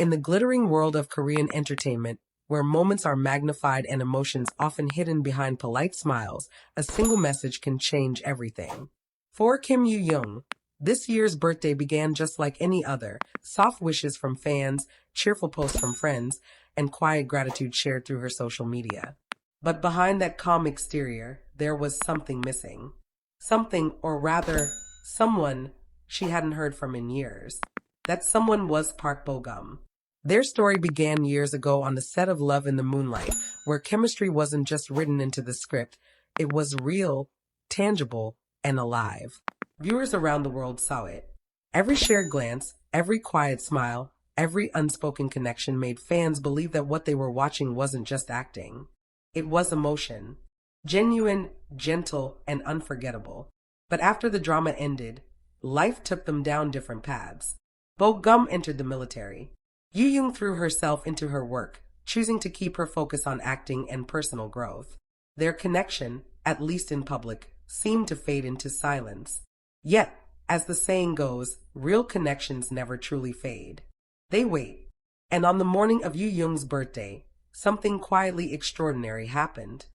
In the glittering world of Korean entertainment, where moments are magnified and emotions often hidden behind polite smiles, a single message can change everything. For Kim Yoo Jung, this year's birthday began just like any other: soft wishes from fans, cheerful posts from friends, and quiet gratitude shared through her social media. But behind that calm exterior, there was something missing. Something, or rather, someone she hadn't heard from in years. That someone was Park Bo-gum. Their story began years ago on the set of Love in the Moonlight, where chemistry wasn't just written into the script, it was real, tangible, and alive. Viewers around the world saw it. Every shared glance, every quiet smile, every unspoken connection made fans believe that what they were watching wasn't just acting. It was emotion. Genuine, gentle, and unforgettable. But after the drama ended, life took them down different paths. Bo-gum entered the military. Yoo Jung threw herself into her work, choosing to keep her focus on acting and personal growth. Their connection, at least in public, seemed to fade into silence. Yet, as the saying goes, real connections never truly fade. They wait. And on the morning of Yoo Jung's birthday, something quietly extraordinary happened.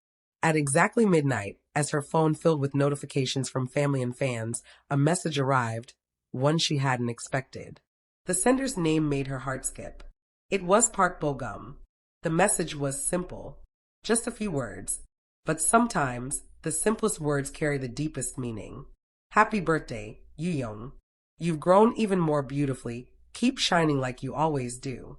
At exactly midnight, as her phone filled with notifications from family and fans, a message arrived, one she hadn't expected. The sender's name made her heart skip. It was Park Bo-gum. The message was simple, just a few words. But sometimes, the simplest words carry the deepest meaning. Happy birthday, Yoo Jung. You've grown even more beautifully. Keep shining like you always do.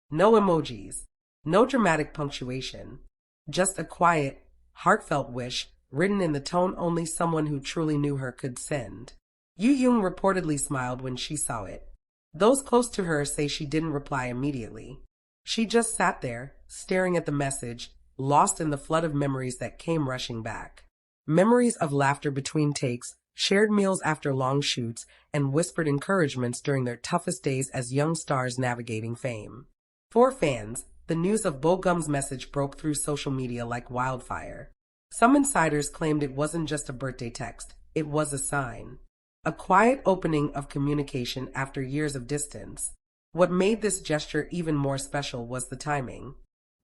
No emojis. No dramatic punctuation. Just a quiet, heartfelt wish written in the tone only someone who truly knew her could send. Yoo Jung reportedly smiled when she saw it. Those close to her say she didn't reply immediately. She just sat there, staring at the message, lost in the flood of memories that came rushing back. Memories of laughter between takes, shared meals after long shoots, and whispered encouragements during their toughest days as young stars navigating fame. For fans, the news of Bo-gum's message broke through social media like wildfire. Some insiders claimed it wasn't just a birthday text, it was a sign. A quiet opening of communication after years of distance. What made this gesture even more special was the timing.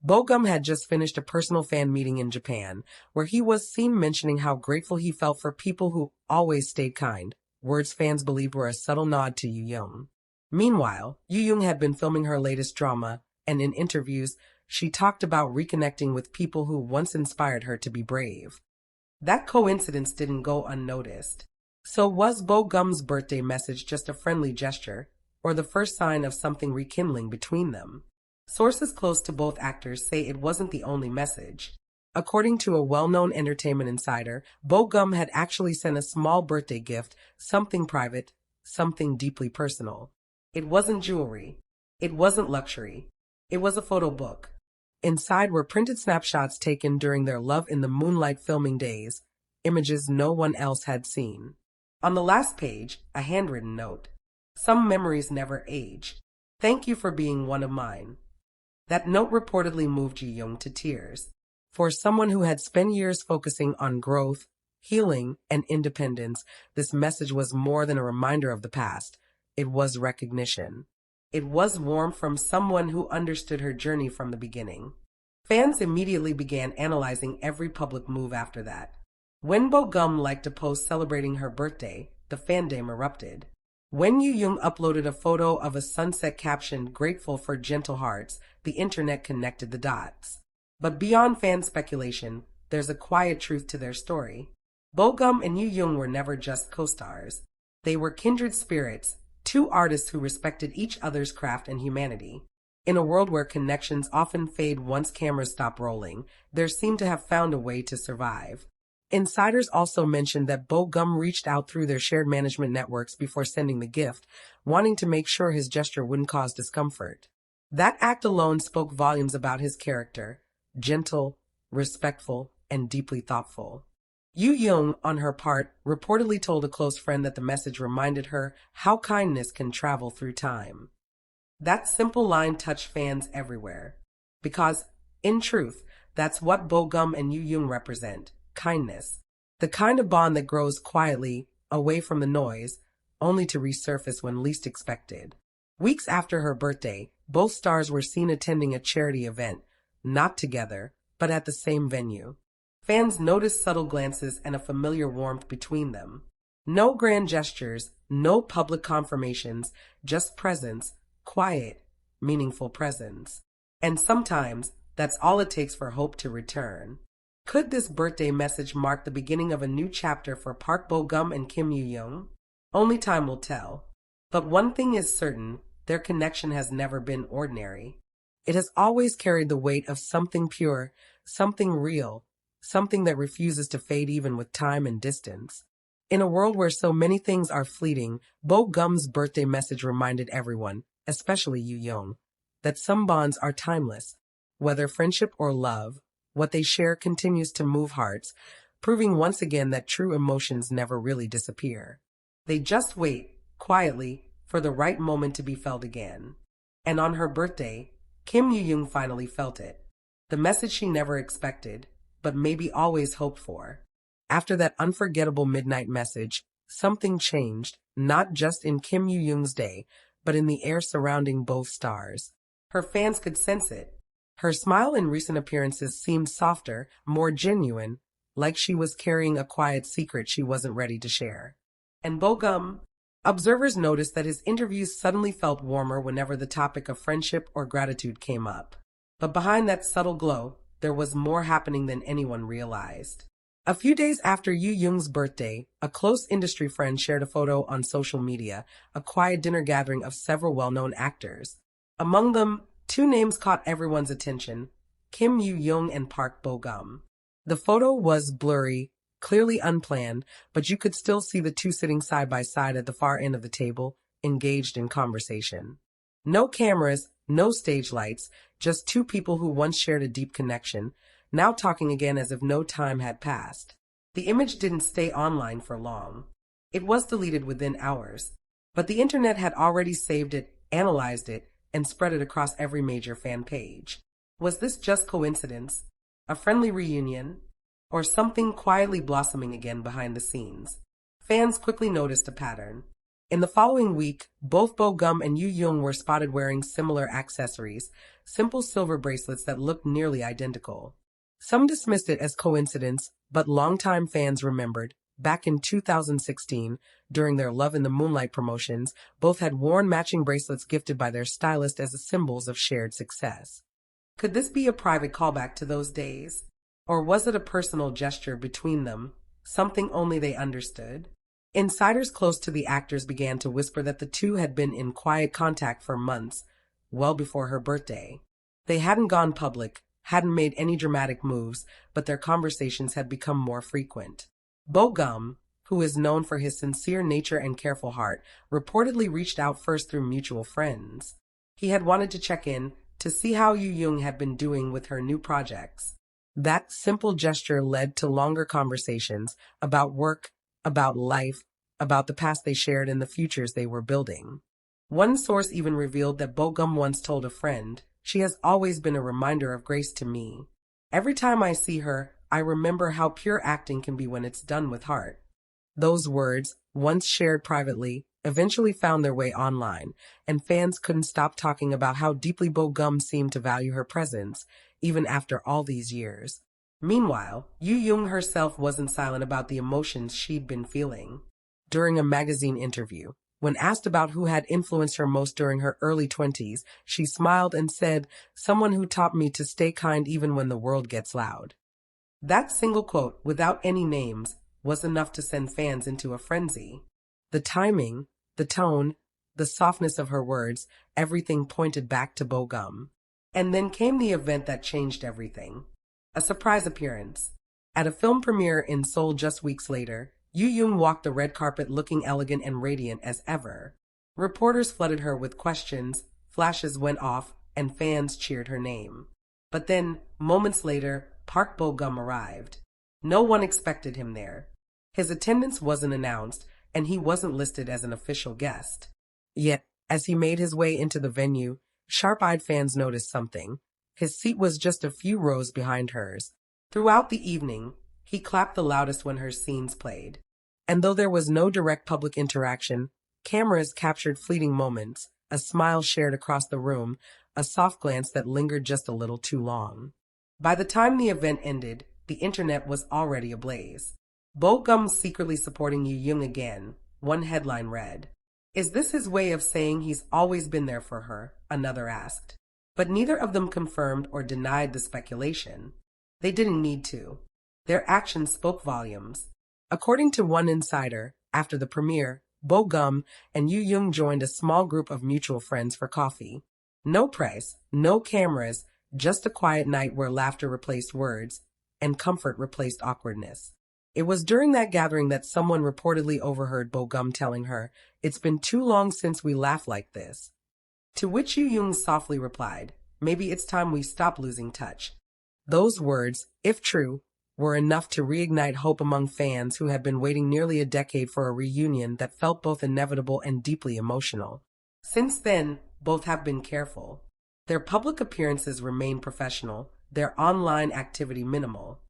Bo-gum had just finished a personal fan meeting in Japan, where he was seen mentioning how grateful he felt for people who always stayed kind, words fans believed were a subtle nod to Yoo Jung. Meanwhile, Yoo Jung had been filming her latest drama, and in interviews, she talked about reconnecting with people who once inspired her to be brave. That coincidence didn't go unnoticed. So was Bo-gum's birthday message just a friendly gesture, or the first sign of something rekindling between them? Sources close to both actors say it wasn't the only message. According to a well-known entertainment insider, Bo-gum had actually sent a small birthday gift, something private, something deeply personal. It wasn't jewelry. It wasn't luxury. It was a photo book. Inside were printed snapshots taken during their Love in the Moonlight filming days, images no one else had seen. On the last page, a handwritten note. Some memories never age. Thank you for being one of mine. That note reportedly moved Yoo Jung to tears. For someone who had spent years focusing on growth, healing, and independence, this message was more than a reminder of the past. It was recognition. It was warmth from someone who understood her journey from the beginning. Fans immediately began analyzing every public move after that. When Bo-gum liked a post celebrating her birthday, the fandom erupted. When Yoo Jung uploaded a photo of a sunset captioned "Grateful for Gentle Hearts," the internet connected the dots. But beyond fan speculation, there's a quiet truth to their story. Bo-gum and Yoo Jung were never just co-stars. They were kindred spirits, two artists who respected each other's craft and humanity. In a world where connections often fade once cameras stop rolling, they seem to have found a way to survive. Insiders also mentioned that Bo-gum reached out through their shared management networks before sending the gift, wanting to make sure his gesture wouldn't cause discomfort. That act alone spoke volumes about his character: gentle, respectful, and deeply thoughtful. Yoo Jung, on her part, reportedly told a close friend that the message reminded her how kindness can travel through time. That simple line touched fans everywhere. Because, in truth, that's what Bo-gum and Yoo Jung represent: kindness. The kind of bond that grows quietly, away from the noise, only to resurface when least expected. Weeks after her birthday, both stars were seen attending a charity event, not together, but at the same venue. Fans noticed subtle glances and a familiar warmth between them. No grand gestures, no public confirmations, just presence, quiet, meaningful presence. And sometimes, that's all it takes for hope to return. Could this birthday message mark the beginning of a new chapter for Park Bo-gum and Kim Yoo Jung? Only time will tell. But one thing is certain, their connection has never been ordinary. It has always carried the weight of something pure, something real, something that refuses to fade even with time and distance. In a world where so many things are fleeting, Bo-gum's birthday message reminded everyone, especially Yoo Jung, that some bonds are timeless. Whether friendship or love, what they share continues to move hearts, proving once again that true emotions never really disappear. They just wait, quietly, for the right moment to be felt again. And on her birthday, Kim Yoo Jung finally felt it. The message she never expected, but maybe always hoped for. After that unforgettable midnight message, something changed, not just in Kim Yoo Jung's day, but in the air surrounding both stars. Her fans could sense it. Her smile in recent appearances seemed softer, more genuine, like she was carrying a quiet secret she wasn't ready to share. And Bo-gum? Observers noticed that his interviews suddenly felt warmer whenever the topic of friendship or gratitude came up. But behind that subtle glow, there was more happening than anyone realized. A few days after Yoo Jung's birthday, a close industry friend shared a photo on social media, a quiet dinner gathering of several well-known actors. Among them, two names caught everyone's attention, Kim Yoo Jung and Park Bo-gum. The photo was blurry, clearly unplanned, but you could still see the two sitting side by side at the far end of the table, engaged in conversation. No cameras, no stage lights, just two people who once shared a deep connection, now talking again as if no time had passed. The image didn't stay online for long. It was deleted within hours, but the internet had already saved it, analyzed it, and spread it across every major fan page. Was this just coincidence? A friendly reunion? Or something quietly blossoming again behind the scenes? Fans quickly noticed a pattern. In the following week, both Bo-gum and Yoo Jung were spotted wearing similar accessories, simple silver bracelets that looked nearly identical. Some dismissed it as coincidence, but longtime fans remembered, back in 2016, during their Love in the Moonlight promotions, both had worn matching bracelets gifted by their stylist as symbols of shared success. Could this be a private callback to those days? Or was it a personal gesture between them, something only they understood? Insiders close to the actors began to whisper that the two had been in quiet contact for months, well before her birthday. They hadn't gone public, hadn't made any dramatic moves, but their conversations had become more frequent. Bo-gum, who is known for his sincere nature and careful heart, reportedly reached out first through mutual friends. He had wanted to check in, to see how Yoo Jung had been doing with her new projects. That simple gesture led to longer conversations about work, about life, about the past they shared and the futures they were building. One source even revealed that Bo-gum once told a friend, "She has always been a reminder of grace to me. Every time I see her, I remember how pure acting can be when it's done with heart." Those words, once shared privately, eventually found their way online, and fans couldn't stop talking about how deeply Bo-gum seemed to value her presence, even after all these years. Meanwhile, Yoo Jung herself wasn't silent about the emotions she'd been feeling. During a magazine interview, when asked about who had influenced her most during her early 20s, she smiled and said, "Someone who taught me to stay kind even when the world gets loud." That single quote, without any names, was enough to send fans into a frenzy. The timing, the tone, the softness of her words, everything pointed back to Bo-gum. And then came the event that changed everything. A surprise appearance. At a film premiere in Seoul just weeks later, Yoo Jung walked the red carpet looking elegant and radiant as ever. Reporters flooded her with questions, flashes went off, and fans cheered her name. But then, moments later, Park Bo-gum arrived. No one expected him there. His attendance wasn't announced, and he wasn't listed as an official guest. Yet, as he made his way into the venue, sharp-eyed fans noticed something. His seat was just a few rows behind hers. Throughout the evening, he clapped the loudest when her scenes played. And though there was no direct public interaction, cameras captured fleeting moments, a smile shared across the room, a soft glance that lingered just a little too long. By the time the event ended, the internet was already ablaze. Bo Gum secretly supporting Yoo Jung again, one headline read. Is this his way of saying he's always been there for her? Another asked. But neither of them confirmed or denied the speculation. They didn't need to. Their actions spoke volumes. According to one insider, after the premiere, Bo Gum and Yoo Jung joined a small group of mutual friends for coffee. No press, no cameras, just a quiet night where laughter replaced words and comfort replaced awkwardness. It was during that gathering that someone reportedly overheard Bo Gum telling her, "It's been too long since we laughed like this." To which Yoo Jung softly replied, "Maybe it's time we stop losing touch." Those words, if true, were enough to reignite hope among fans who had been waiting nearly a decade for a reunion that felt both inevitable and deeply emotional. Since then, both have been careful. Their public appearances remain professional, their online activity minimal.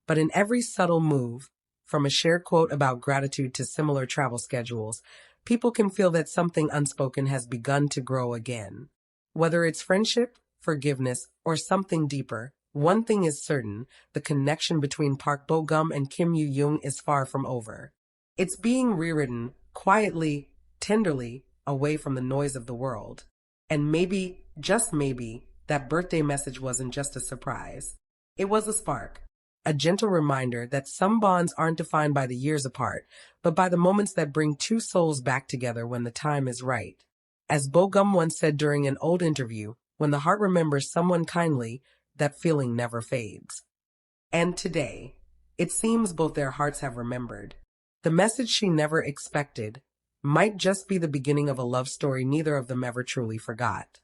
But in every subtle move, from a shared quote about gratitude to similar travel schedules, people can feel that something unspoken has begun to grow again. Whether it's friendship, forgiveness, or something deeper, one thing is certain, the connection between Park Bo Gum and Kim Yoo Jung is far from over. It's being rewritten, quietly, tenderly, away from the noise of the world. And maybe, just maybe, that birthday message wasn't just a surprise. It was a spark. A gentle reminder that some bonds aren't defined by the years apart, but by the moments that bring two souls back together when the time is right. As Bo Gum once said during an old interview, when the heart remembers someone kindly, that feeling never fades. And today, it seems both their hearts have remembered. The message she never expected might just be the beginning of a love story neither of them ever truly forgot.